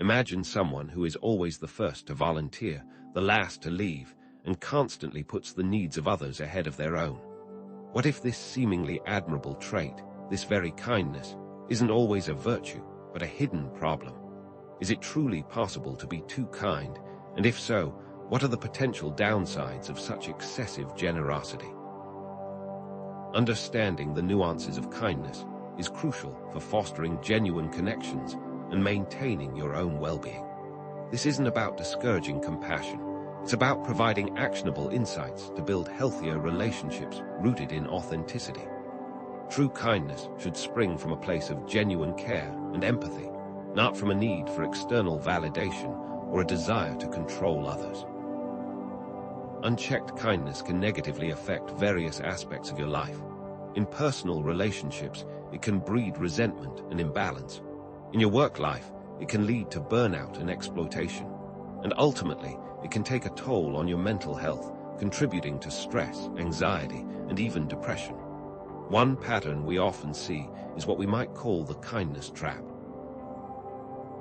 Imagine someone who is always the first to volunteer, the last to leave, and constantly puts the needs of others ahead of their own. What if this seemingly admirable trait, this very kindness, isn't always a virtue, but a hidden problem? Is it truly possible to be too kind? And if so, what are the potential downsides of such excessive generosity? Understanding the nuances of kindness is crucial for fostering genuine connections and maintaining your own well-being. This isn't about discouraging compassion. It's about providing actionable insights to build healthier relationships rooted in authenticity. True kindness should spring from a place of genuine care and empathy, not from a need for external validation or a desire to control others. Unchecked kindness can negatively affect various aspects of your life. In personal relationships, it can breed resentment and imbalance. In your work life, it can lead to burnout and exploitation. And ultimately, it can take a toll on your mental health, contributing to stress, anxiety, and even depression. One pattern we often see is what we might call the kindness trap.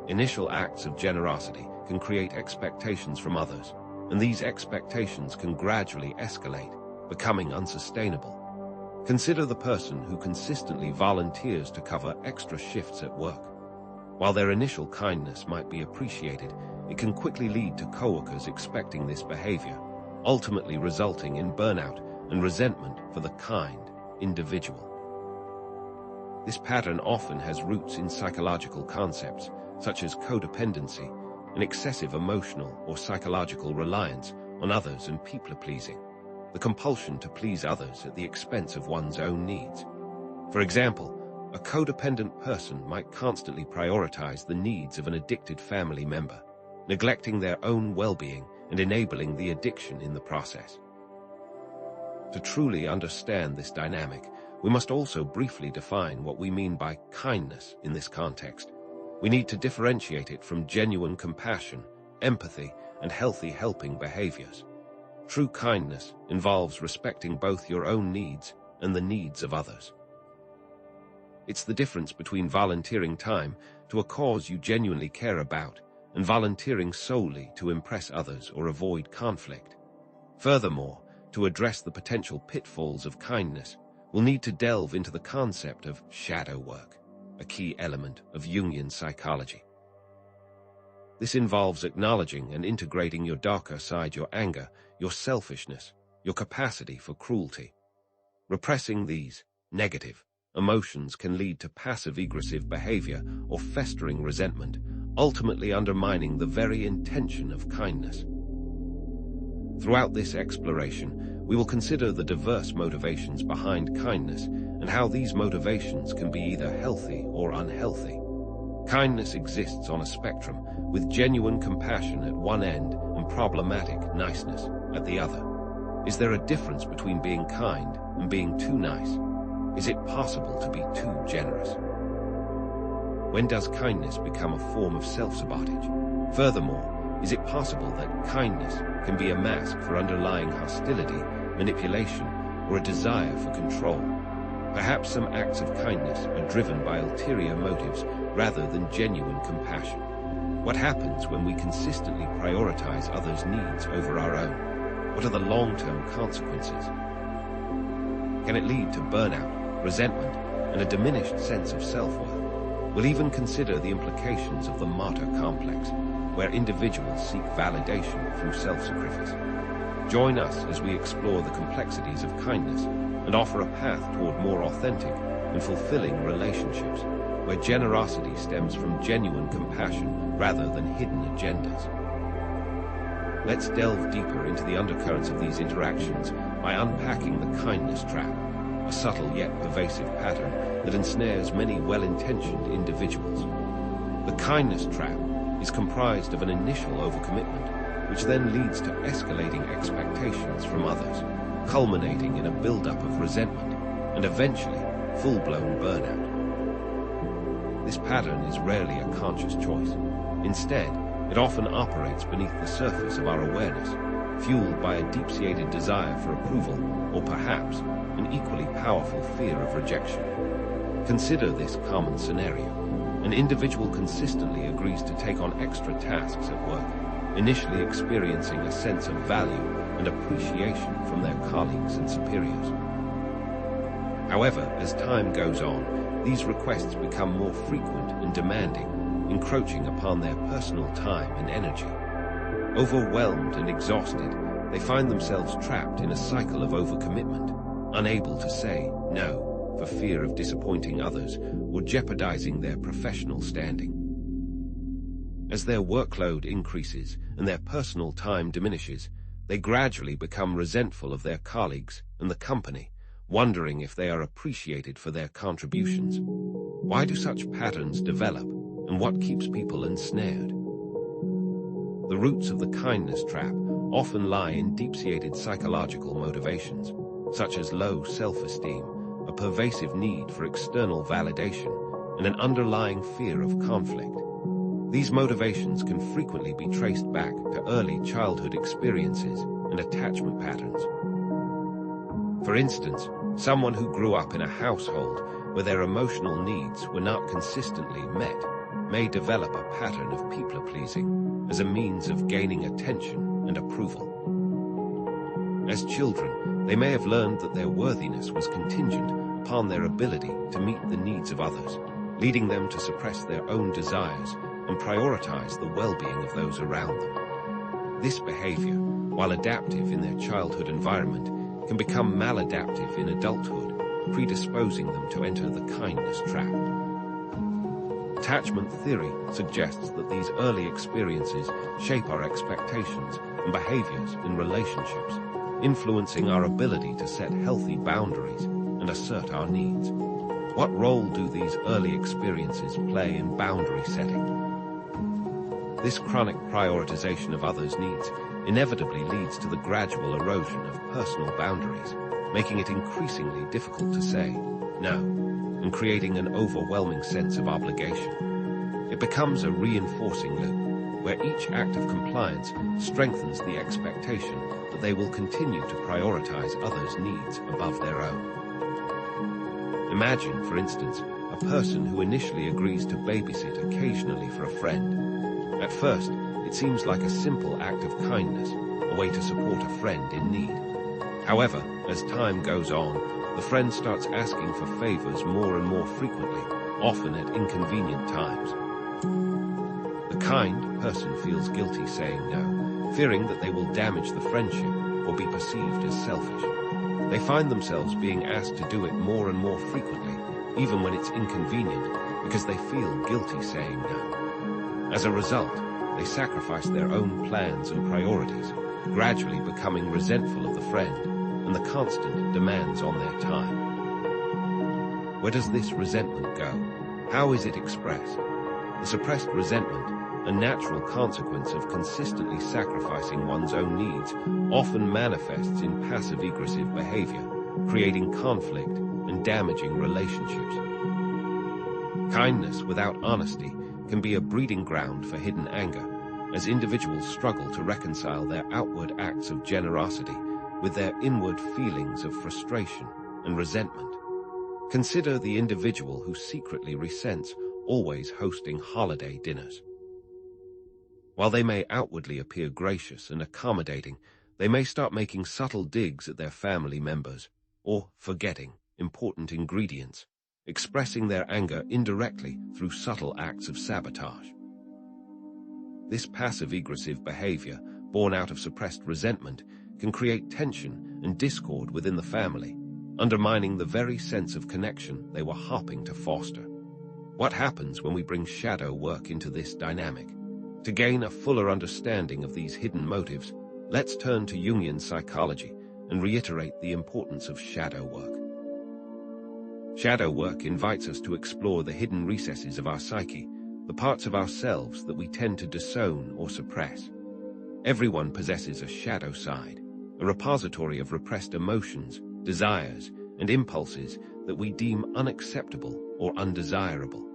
Initial acts of generosity can create expectations from others, and these expectations can gradually escalate, becoming unsustainable. Consider the person who consistently volunteers to cover extra shifts at work. While their initial kindness might be appreciated, it can quickly lead to coworkers expecting this behavior, ultimately resulting in burnout and resentment for the kind individual. This pattern often has roots in psychological concepts, such as codependency, an excessive emotional or psychological reliance on others and people-pleasing, the compulsion to please others at the expense of one's own needs. For example, a codependent person might constantly prioritize the needs of an addicted family member, neglecting their own well-being and enabling the addiction in the process. To truly understand this dynamic, we must also briefly define what we mean by kindness in this context. We need to differentiate it from genuine compassion, empathy, and healthy helping behaviors. True kindness involves respecting both your own needs and the needs of others. It's the difference between volunteering time to a cause you genuinely care about and volunteering solely to impress others or avoid conflict. Furthermore, to address the potential pitfalls of kindness, we'll need to delve into the concept of shadow work, a key element of Jungian psychology. This involves acknowledging and integrating your darker side, your anger, your selfishness, your capacity for cruelty. Repressing these negative emotions can lead to passive-aggressive behavior or festering resentment, ultimately undermining the very intention of kindness. Throughout this exploration, we will consider the diverse motivations behind kindness and how these motivations can be either healthy or unhealthy. Kindness exists on a spectrum, with genuine compassion at one end and problematic niceness at the other. Is there a difference between being kind and being too nice? Is it possible to be too generous? When does kindness become a form of self-sabotage? Furthermore, is it possible that kindness can be a mask for underlying hostility, manipulation, or a desire for control? Perhaps some acts of kindness are driven by ulterior motives rather than genuine compassion. What happens when we consistently prioritize others' needs over our own? What are the long-term consequences? Can it lead to burnout, resentment, and a diminished sense of self-worth? We'll even consider the implications of the martyr complex, where individuals seek validation through self-sacrifice. Join us as we explore the complexities of kindness and offer a path toward more authentic and fulfilling relationships, where generosity stems from genuine compassion rather than hidden agendas. Let's delve deeper into the undercurrents of these interactions by unpacking the kindness trap, a subtle yet pervasive pattern that ensnares many well-intentioned individuals. The kindness trap is comprised of an initial overcommitment, which then leads to escalating expectations from others, culminating in a buildup of resentment and eventually full-blown burnout. This pattern is rarely a conscious choice. Instead, it often operates beneath the surface of our awareness, fueled by a deep-seated desire for approval, or perhaps an equally powerful fear of rejection. Consider this common scenario. An An individual consistently agrees to take on extra tasks at work, initially experiencing a sense of value and appreciation from their colleagues and superiors. However, as time goes on, these requests become more frequent and demanding, encroaching upon their personal time and energy. Overwhelmed and exhausted, they find themselves trapped in a cycle of overcommitment, unable to say no for fear of disappointing others or jeopardizing their professional standing. As their workload increases and their personal time diminishes, they gradually become resentful of their colleagues and the company, wondering if they are appreciated for their contributions. Why do such patterns develop, and what keeps people ensnared? The roots of the kindness trap often lie in deep-seated psychological motivations, such as low self-esteem, a pervasive need for external validation, and an underlying fear of conflict. These motivations can frequently be traced back to early childhood experiences and attachment patterns. For instance, someone who grew up in a household where their emotional needs were not consistently met may develop a pattern of people-pleasing as a means of gaining attention and approval. As children, they may have learned that their worthiness was contingent upon their ability to meet the needs of others, leading them to suppress their own desires and prioritize the well-being of those around them. This behavior, while adaptive in their childhood environment, can become maladaptive in adulthood, predisposing them to enter the kindness trap. Attachment theory suggests that these early experiences shape our expectations and behaviors in relationships, influencing our ability to set healthy boundaries and assert our needs. What role do these early experiences play in boundary setting? This chronic prioritization of others' needs inevitably leads to the gradual erosion of personal boundaries, making it increasingly difficult to say no, and creating an overwhelming sense of obligation. It becomes a reinforcing loop, where each act of compliance strengthens the expectation that they will continue to prioritize others' needs above their own. Imagine, for instance, a person who initially agrees to babysit occasionally for a friend. At first, it seems like a simple act of kindness, a way to support a friend in need. However, as time goes on, the friend starts asking for favors more and more frequently, often at inconvenient times. The kind person feels guilty saying no, fearing that they will damage the friendship or be perceived as selfish. They find themselves being asked to do it more and more frequently, even when it's inconvenient, because they feel guilty saying no. As a result, they sacrifice their own plans and priorities, gradually becoming resentful of the friend and the constant demands on their time. Where does this resentment go? How is it expressed? The suppressed resentment, a natural consequence of consistently sacrificing one's own needs, often manifests in passive-aggressive behavior, creating conflict and damaging relationships. Kindness without honesty can be a breeding ground for hidden anger, as individuals struggle to reconcile their outward acts of generosity with their inward feelings of frustration and resentment. Consider the individual who secretly resents always hosting holiday dinners. While they may outwardly appear gracious and accommodating, they may start making subtle digs at their family members, or forgetting important ingredients, expressing their anger indirectly through subtle acts of sabotage. This passive-aggressive behavior, born out of suppressed resentment, can create tension and discord within the family, undermining the very sense of connection they were hoping to foster. What happens when we bring shadow work into this dynamic? To gain a fuller understanding of these hidden motives, let's turn to Jungian psychology and reiterate the importance of shadow work. Shadow work invites us to explore the hidden recesses of our psyche, the parts of ourselves that we tend to disown or suppress. Everyone possesses a shadow side, a repository of repressed emotions, desires, and impulses that we deem unacceptable or undesirable.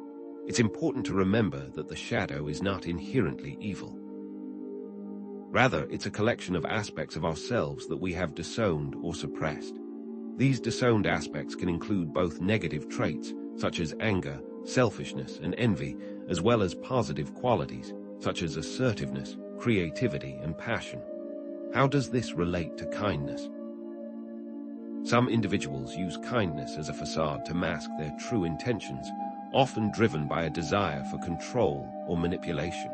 It's important to remember that the shadow is not inherently evil. Rather, it's a collection of aspects of ourselves that we have disowned or suppressed. These disowned aspects can include both negative traits, such as anger, selfishness, and envy, as well as positive qualities, such as assertiveness, creativity, and passion. How does this relate to kindness? Some individuals use kindness as a facade to mask their true intentions, often driven by a desire for control or manipulation.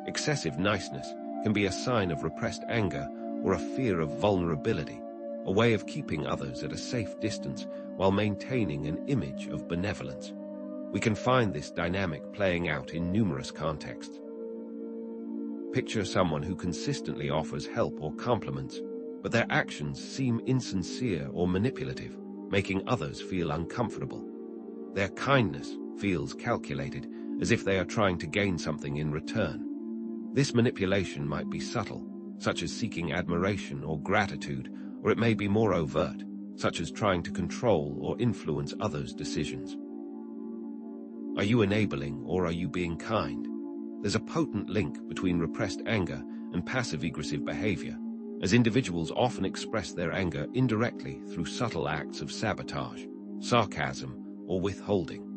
Excessive niceness can be a sign of repressed anger or a fear of vulnerability, a way of keeping others at a safe distance while maintaining an image of benevolence. We can find this dynamic playing out in numerous contexts. Picture someone who consistently offers help or compliments, but their actions seem insincere or manipulative, making others feel uncomfortable. Their kindness feels calculated, as if they are trying to gain something in return. This manipulation might be subtle, such as seeking admiration or gratitude, or it may be more overt, such as trying to control or influence others' decisions. Are you enabling or are you being kind? There's a potent link between repressed anger and passive-aggressive behavior, as individuals often express their anger indirectly through subtle acts of sabotage, sarcasm, or withholding.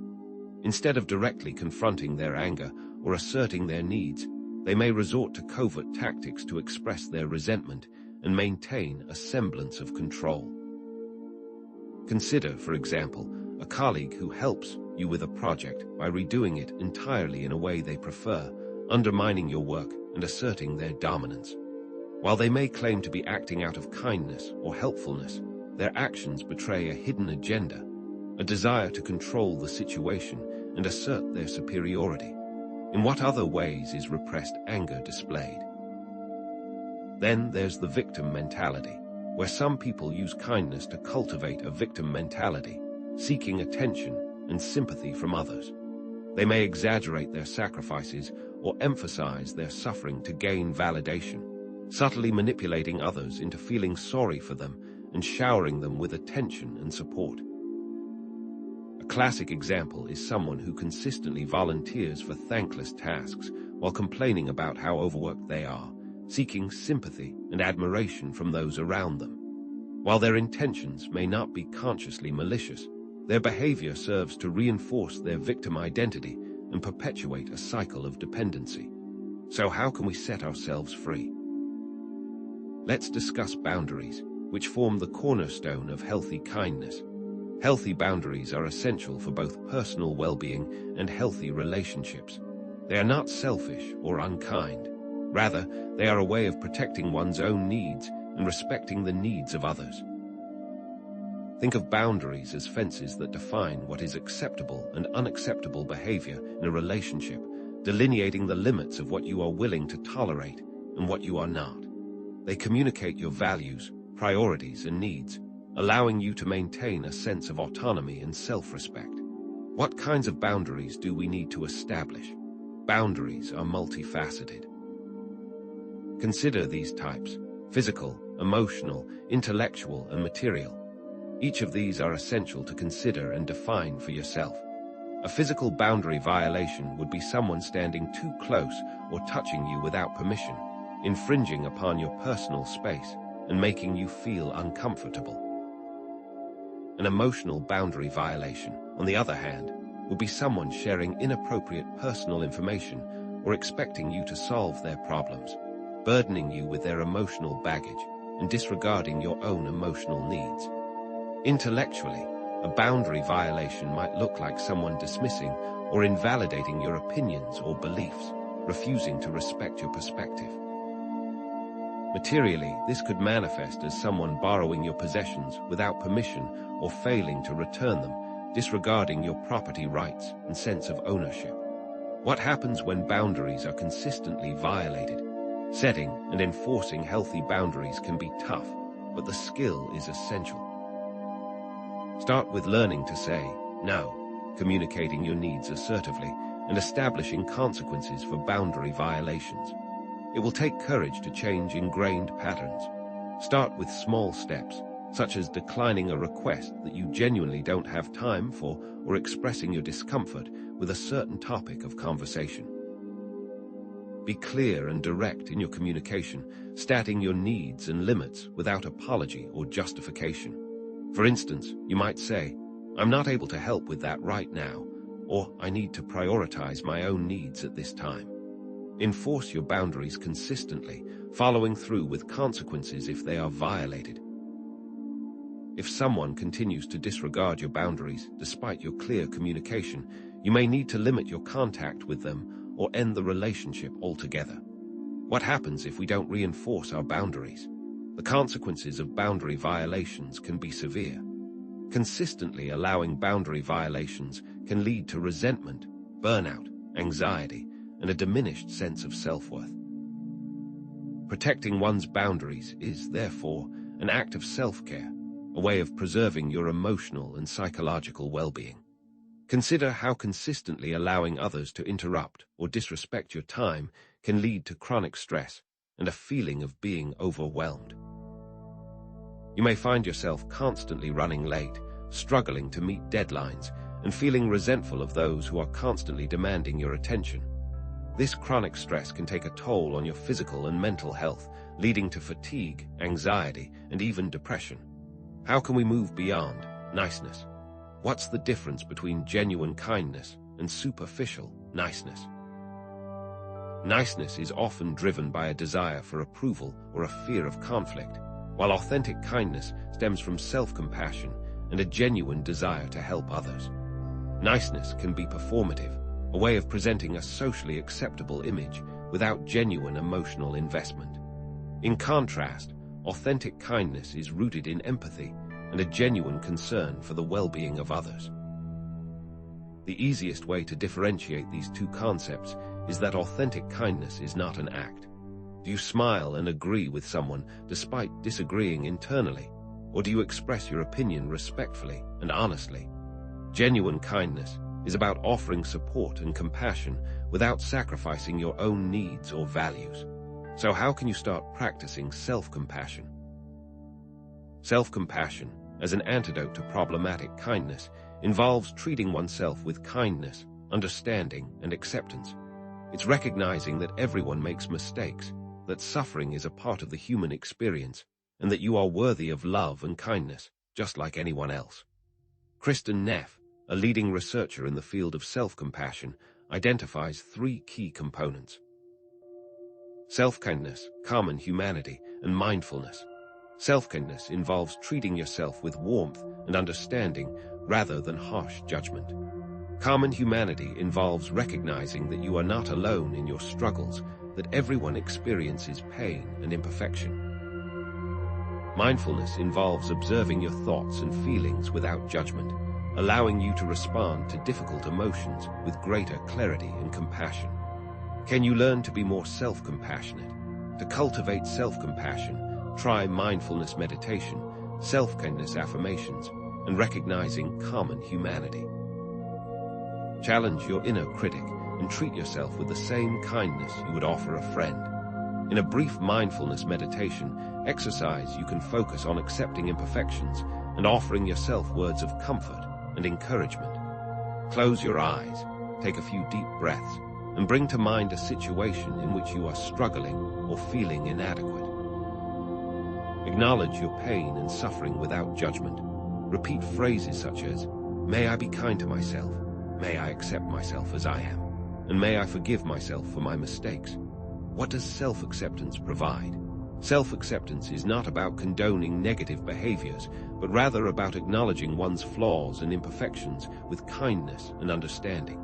Instead of directly confronting their anger or asserting their needs, they may resort to covert tactics to express their resentment and maintain a semblance of control. Consider, for example, a colleague who helps you with a project by redoing it entirely in a way they prefer, undermining your work and asserting their dominance. While they may claim to be acting out of kindness or helpfulness, their actions betray a hidden agenda, a desire to control the situation and assert their superiority. In what other ways is repressed anger displayed? Then there's the victim mentality, where some people use kindness to cultivate a victim mentality, seeking attention and sympathy from others. They may exaggerate their sacrifices or emphasize their suffering to gain validation, subtly manipulating others into feeling sorry for them and showering them with attention and support. A classic example is someone who consistently volunteers for thankless tasks while complaining about how overworked they are, seeking sympathy and admiration from those around them. While their intentions may not be consciously malicious, their behavior serves to reinforce their victim identity and perpetuate a cycle of dependency. So how can we set ourselves free? Let's discuss boundaries, which form the cornerstone of healthy kindness. Healthy boundaries are essential for both personal well-being and healthy relationships. They are not selfish or unkind. Rather, they are a way of protecting one's own needs and respecting the needs of others. Think of boundaries as fences that define what is acceptable and unacceptable behavior in a relationship, delineating the limits of what you are willing to tolerate and what you are not. They communicate your values, priorities, and needs, allowing you to maintain a sense of autonomy and self-respect. What kinds of boundaries do we need to establish? Boundaries are multifaceted. Consider these types: physical, emotional, intellectual, and material. Each of these are essential to consider and define for yourself. A physical boundary violation would be someone standing too close or touching you without permission, infringing upon your personal space and making you feel uncomfortable. An emotional boundary violation, on the other hand, would be someone sharing inappropriate personal information or expecting you to solve their problems, burdening you with their emotional baggage and disregarding your own emotional needs. Intellectually, a boundary violation might look like someone dismissing or invalidating your opinions or beliefs, refusing to respect your perspective. Materially, this could manifest as someone borrowing your possessions without permission or failing to return them, disregarding your property rights and sense of ownership. What happens when boundaries are consistently violated? Setting and enforcing healthy boundaries can be tough, but the skill is essential. Start with learning to say no, communicating your needs assertively, and establishing consequences for boundary violations. It will take courage to change ingrained patterns. Start with small steps, such as declining a request that you genuinely don't have time for or expressing your discomfort with a certain topic of conversation. Be clear and direct in your communication, stating your needs and limits without apology or justification. For instance, you might say, "I'm not able to help with that right now," or I need to prioritize my own needs at this time. Enforce your boundaries consistently, following through with consequences if they are violated. If someone continues to disregard your boundaries despite your clear communication, you may need to limit your contact with them or end the relationship altogether. What happens if we don't reinforce our boundaries? The consequences of boundary violations can be severe. Consistently allowing boundary violations can lead to resentment, burnout, anxiety, and a diminished sense of self-worth. Protecting one's boundaries is, therefore, an act of self-care, a way of preserving your emotional and psychological well-being. Consider how consistently allowing others to interrupt or disrespect your time can lead to chronic stress and a feeling of being overwhelmed. You may find yourself constantly running late, struggling to meet deadlines, and feeling resentful of those who are constantly demanding your attention. This chronic stress can take a toll on your physical and mental health, leading to fatigue, anxiety, and even depression. How can we move beyond niceness? What's the difference between genuine kindness and superficial niceness? Niceness is often driven by a desire for approval or a fear of conflict, while authentic kindness stems from self-compassion and a genuine desire to help others. Niceness can be performative, a way of presenting a socially acceptable image without genuine emotional investment. In contrast, authentic kindness is rooted in empathy and a genuine concern for the well-being of others. The easiest way to differentiate these two concepts is that authentic kindness is not an act. Do you smile and agree with someone despite disagreeing internally, or do you express your opinion respectfully and honestly? Genuine kindness is about offering support and compassion without sacrificing your own needs or values. So how can you start practicing self-compassion? Self-compassion, as an antidote to problematic kindness, involves treating oneself with kindness, understanding, and acceptance. It's recognizing that everyone makes mistakes, that suffering is a part of the human experience, and that you are worthy of love and kindness, just like anyone else. Kristin Neff, a leading researcher in the field of self-compassion, identifies three key components: self-kindness, common humanity, and mindfulness. Self-kindness involves treating yourself with warmth and understanding rather than harsh judgment. Common humanity involves recognizing that you are not alone in your struggles, that everyone experiences pain and imperfection. Mindfulness involves observing your thoughts and feelings without judgment, allowing you to respond to difficult emotions with greater clarity and compassion. Can you learn to be more self-compassionate? To cultivate self-compassion, try mindfulness meditation, self-kindness affirmations, and recognizing common humanity. Challenge your inner critic and treat yourself with the same kindness you would offer a friend. In a brief mindfulness meditation exercise, you can focus on accepting imperfections and offering yourself words of comfort and encouragement. Close your eyes, take a few deep breaths, and bring to mind a situation in which you are struggling or feeling inadequate. Acknowledge your pain and suffering without judgment. Repeat phrases such as, "May I be kind to myself, may I accept myself as I am, and may I forgive myself for my mistakes." What does self-acceptance provide? Self-acceptance is not about condoning negative behaviors, but rather about acknowledging one's flaws and imperfections with kindness and understanding.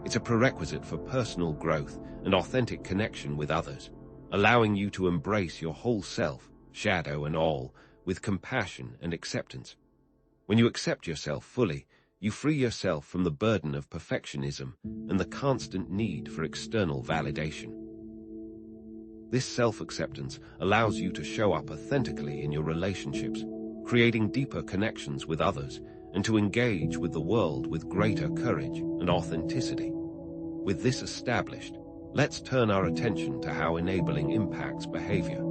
It's a prerequisite for personal growth and authentic connection with others, allowing you to embrace your whole self, shadow and all, with compassion and acceptance. When you accept yourself fully, you free yourself from the burden of perfectionism and the constant need for external validation. This self-acceptance allows you to show up authentically in your relationships, creating deeper connections with others, and to engage with the world with greater courage and authenticity. With this established, let's turn our attention to how enabling impacts behavior.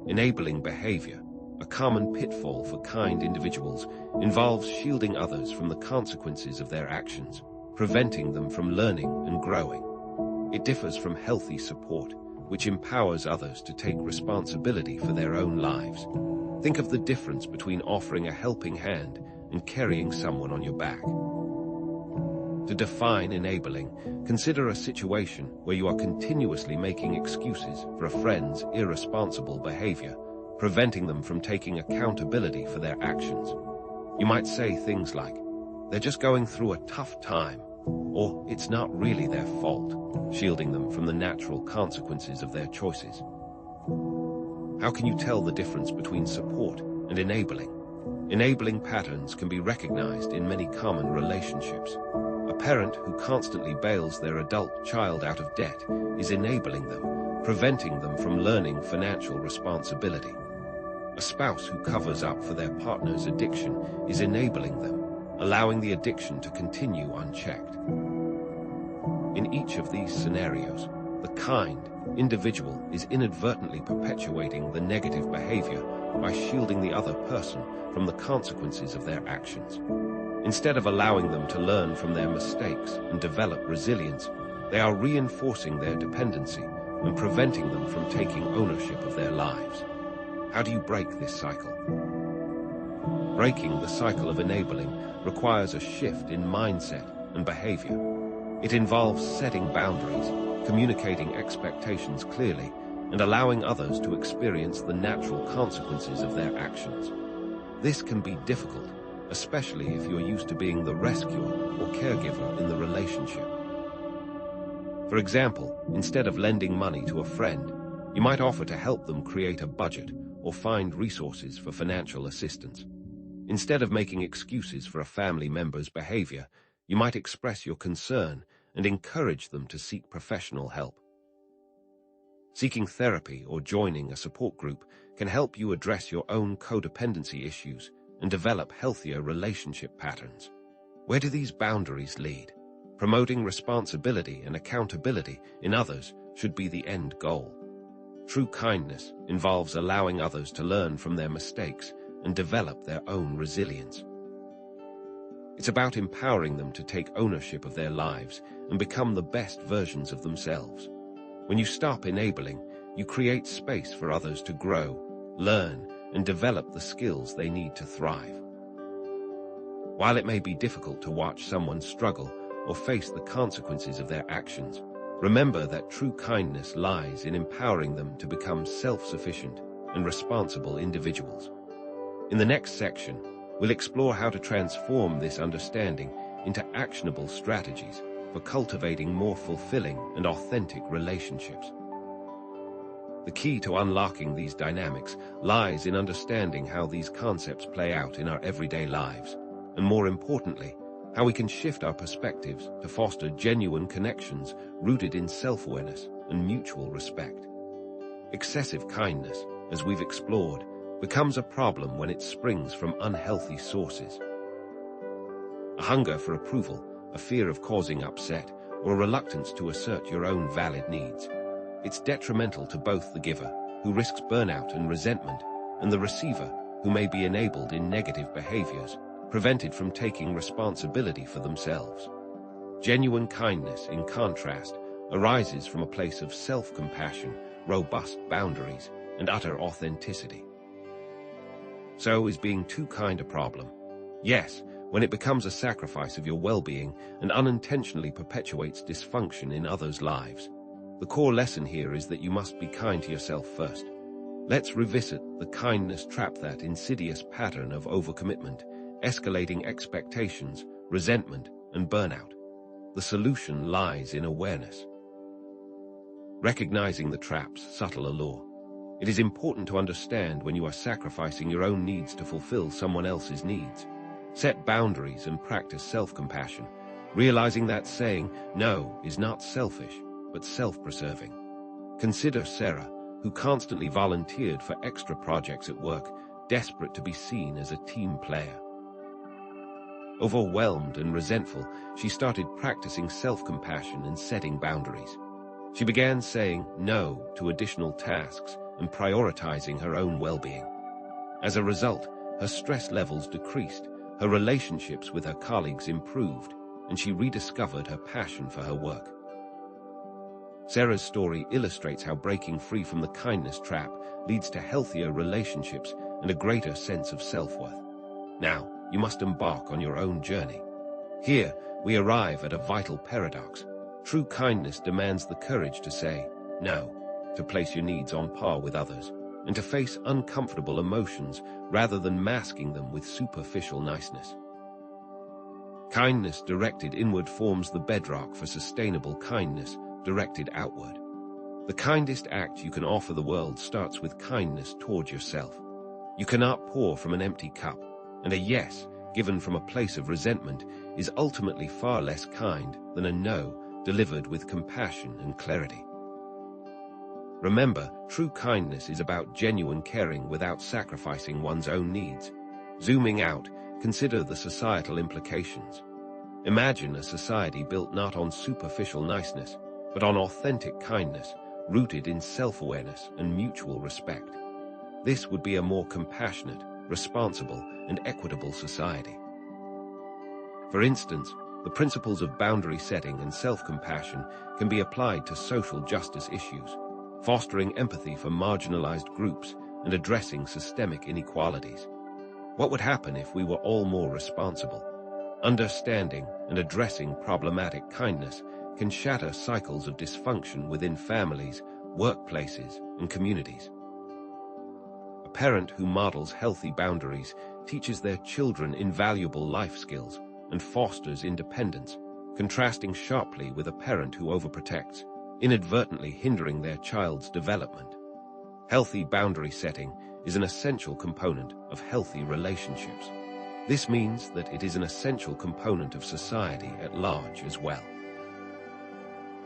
Enabling behavior, a common pitfall for kind individuals, involves shielding others from the consequences of their actions, preventing them from learning and growing. It differs from healthy support, which empowers others to take responsibility for their own lives. Think of the difference between offering a helping hand and carrying someone on your back. To define enabling, consider a situation where you are continuously making excuses for a friend's irresponsible behavior, preventing them from taking accountability for their actions. You might say things like, "They're just going through a tough time," or "It's not really their fault," shielding them from the natural consequences of their choices. How can you tell the difference between support and enabling? Enabling patterns can be recognized in many common relationships. A parent who constantly bails their adult child out of debt is enabling them, preventing them from learning financial responsibility. A spouse who covers up for their partner's addiction is enabling them, allowing the addiction to continue unchecked. In each of these scenarios, the kind individual is inadvertently perpetuating the negative behavior by shielding the other person from the consequences of their actions. Instead of allowing them to learn from their mistakes and develop resilience, they are reinforcing their dependency and preventing them from taking ownership of their lives. How do you break this cycle? Breaking the cycle of enabling requires a shift in mindset and behavior. It involves setting boundaries, communicating expectations clearly, and allowing others to experience the natural consequences of their actions. This can be difficult, especially if you're used to being the rescuer or caregiver in the relationship. For example, instead of lending money to a friend, you might offer to help them create a budget or find resources for financial assistance. Instead of making excuses for a family member's behavior, you might express your concern and encourage them to seek professional help. Seeking therapy or joining a support group can help you address your own codependency issues and develop healthier relationship patterns. Where do these boundaries lead? Promoting responsibility and accountability in others should be the end goal. True kindness involves allowing others to learn from their mistakes and develop their own resilience. It's about empowering them to take ownership of their lives and become the best versions of themselves. When you stop enabling, you create space for others to grow, learn, and develop the skills they need to thrive. While it may be difficult to watch someone struggle or face the consequences of their actions, remember that true kindness lies in empowering them to become self-sufficient and responsible individuals. In the next section, we'll explore how to transform this understanding into actionable strategies for cultivating more fulfilling and authentic relationships. The key to unlocking these dynamics lies in understanding how these concepts play out in our everyday lives, and more importantly, how we can shift our perspectives to foster genuine connections rooted in self-awareness and mutual respect. Excessive kindness, as we've explored, becomes a problem when it springs from unhealthy sources. A hunger for approval, a fear of causing upset, or a reluctance to assert your own valid needs. It's detrimental to both the giver, who risks burnout and resentment, and the receiver, who may be enabled in negative behaviors, prevented from taking responsibility for themselves. Genuine kindness, in contrast, arises from a place of self-compassion, robust boundaries, and utter authenticity. So, is being too kind a problem? Yes, when it becomes a sacrifice of your well-being and unintentionally perpetuates dysfunction in others' lives. The core lesson here is that you must be kind to yourself first. Let's revisit the kindness trap, that insidious pattern of overcommitment, escalating expectations, resentment, and burnout. The solution lies in awareness. Recognizing the trap's subtle allure. It is important to understand when you are sacrificing your own needs to fulfill someone else's needs. Set boundaries and practice self-compassion, realizing that saying no is not selfish, but self-preserving. Consider Sarah, who constantly volunteered for extra projects at work, desperate to be seen as a team player. Overwhelmed and resentful, she started practicing self-compassion and setting boundaries. She began saying no to additional tasks and prioritizing her own well-being. As a result, her stress levels decreased, her relationships with her colleagues improved, and she rediscovered her passion for her work. Sarah's story illustrates how breaking free from the kindness trap leads to healthier relationships and a greater sense of self-worth. Now, you must embark on your own journey. Here, we arrive at a vital paradox. True kindness demands the courage to say no, to place your needs on par with others, and to face uncomfortable emotions rather than masking them with superficial niceness. Kindness directed inward forms the bedrock for sustainable kindness directed outward. The kindest act you can offer the world starts with kindness toward yourself. You cannot pour from an empty cup, and a yes given from a place of resentment is ultimately far less kind than a no delivered with compassion and clarity. Remember, true kindness is about genuine caring without sacrificing one's own needs. Zooming out, consider the societal implications. Imagine a society built not on superficial niceness, but on authentic kindness, rooted in self-awareness and mutual respect. This would be a more compassionate, responsible, and equitable society. For instance, the principles of boundary setting and self-compassion can be applied to social justice issues, fostering empathy for marginalized groups and addressing systemic inequalities. What would happen if we were all more responsible? Understanding and addressing problematic kindness can shatter cycles of dysfunction within families, workplaces, and communities. A parent who models healthy boundaries teaches their children invaluable life skills and fosters independence, contrasting sharply with a parent who overprotects, inadvertently hindering their child's development. Healthy boundary setting is an essential component of healthy relationships. This means that it is an essential component of society at large as well.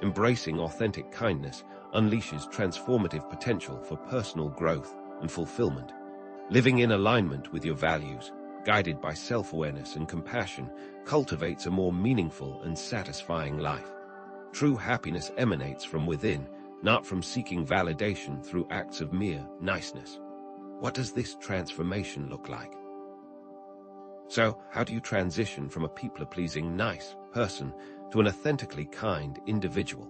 Embracing authentic kindness unleashes transformative potential for personal growth and fulfillment. Living in alignment with your values, guided by self-awareness and compassion, cultivates a more meaningful and satisfying life. True happiness emanates from within, not from seeking validation through acts of mere niceness. What does this transformation look like? So, how do you transition from a people-pleasing, nice person to an authentically kind individual?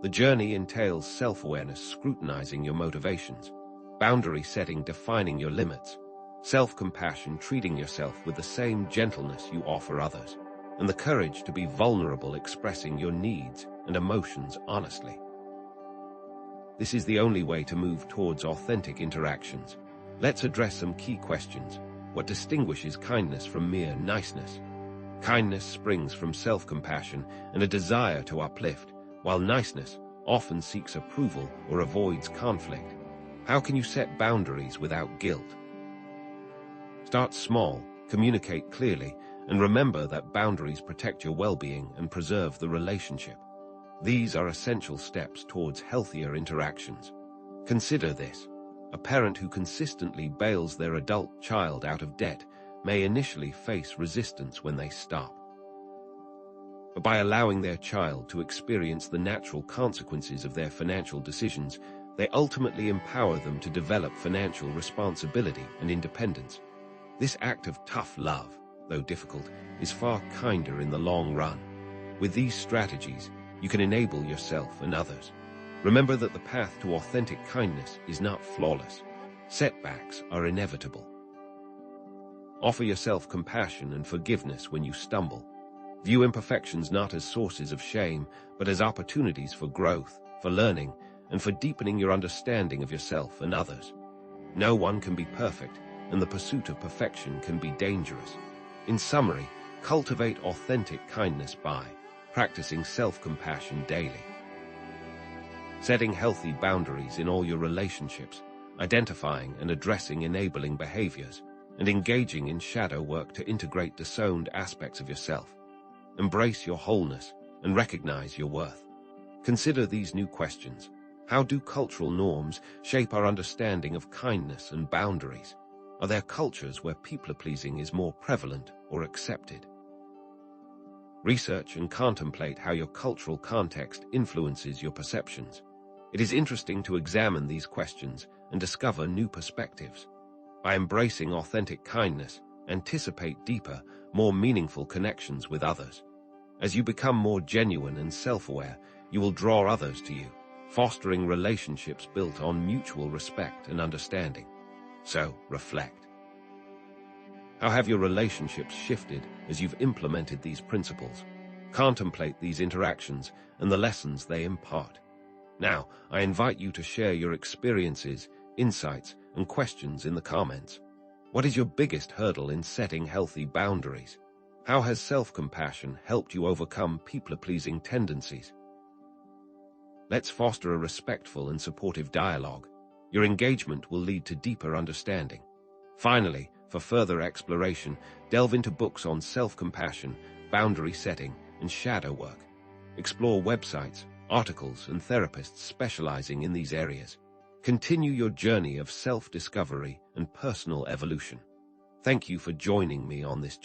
The journey entails self-awareness, scrutinizing your motivations, boundary setting, defining your limits, self-compassion, treating yourself with the same gentleness you offer others, and the courage to be vulnerable, expressing your needs and emotions honestly. This is the only way to move towards authentic interactions. Let's address some key questions. What distinguishes kindness from mere niceness? Kindness springs from self-compassion and a desire to uplift, while niceness often seeks approval or avoids conflict. How can you set boundaries without guilt? Start small, communicate clearly, and remember that boundaries protect your well-being and preserve the relationship. These are essential steps towards healthier interactions. Consider this. A parent who consistently bails their adult child out of debt may initially face resistance when they stop. But by allowing their child to experience the natural consequences of their financial decisions, they ultimately empower them to develop financial responsibility and independence. This act of tough love, though difficult, is far kinder in the long run. With these strategies, you can enable yourself and others. Remember that the path to authentic kindness is not flawless. Setbacks are inevitable. Offer yourself compassion and forgiveness when you stumble. View imperfections not as sources of shame, but as opportunities for growth, for learning, and for deepening your understanding of yourself and others. No one can be perfect, and the pursuit of perfection can be dangerous. In summary, cultivate authentic kindness by practicing self-compassion daily, setting healthy boundaries in all your relationships, identifying and addressing enabling behaviors, and engaging in shadow work to integrate disowned aspects of yourself. Embrace your wholeness and recognize your worth. Consider these new questions. How do cultural norms shape our understanding of kindness and boundaries? Are there cultures where people-pleasing is more prevalent or accepted? Research and contemplate how your cultural context influences your perceptions. It is interesting to examine these questions and discover new perspectives. By embracing authentic kindness, anticipate deeper, more meaningful connections with others. As you become more genuine and self-aware, you will draw others to you, fostering relationships built on mutual respect and understanding. So, reflect. How have your relationships shifted as you've implemented these principles? Contemplate these interactions and the lessons they impart. Now, I invite you to share your experiences, insights, and questions in the comments. What is your biggest hurdle in setting healthy boundaries? How has self-compassion helped you overcome people-pleasing tendencies? Let's foster a respectful and supportive dialogue. Your engagement will lead to deeper understanding. Finally, for further exploration, delve into books on self-compassion, boundary setting, and shadow work. Explore websites, articles, and therapists specializing in these areas. Continue your journey of self-discovery and personal evolution. Thank you for joining me on this journey.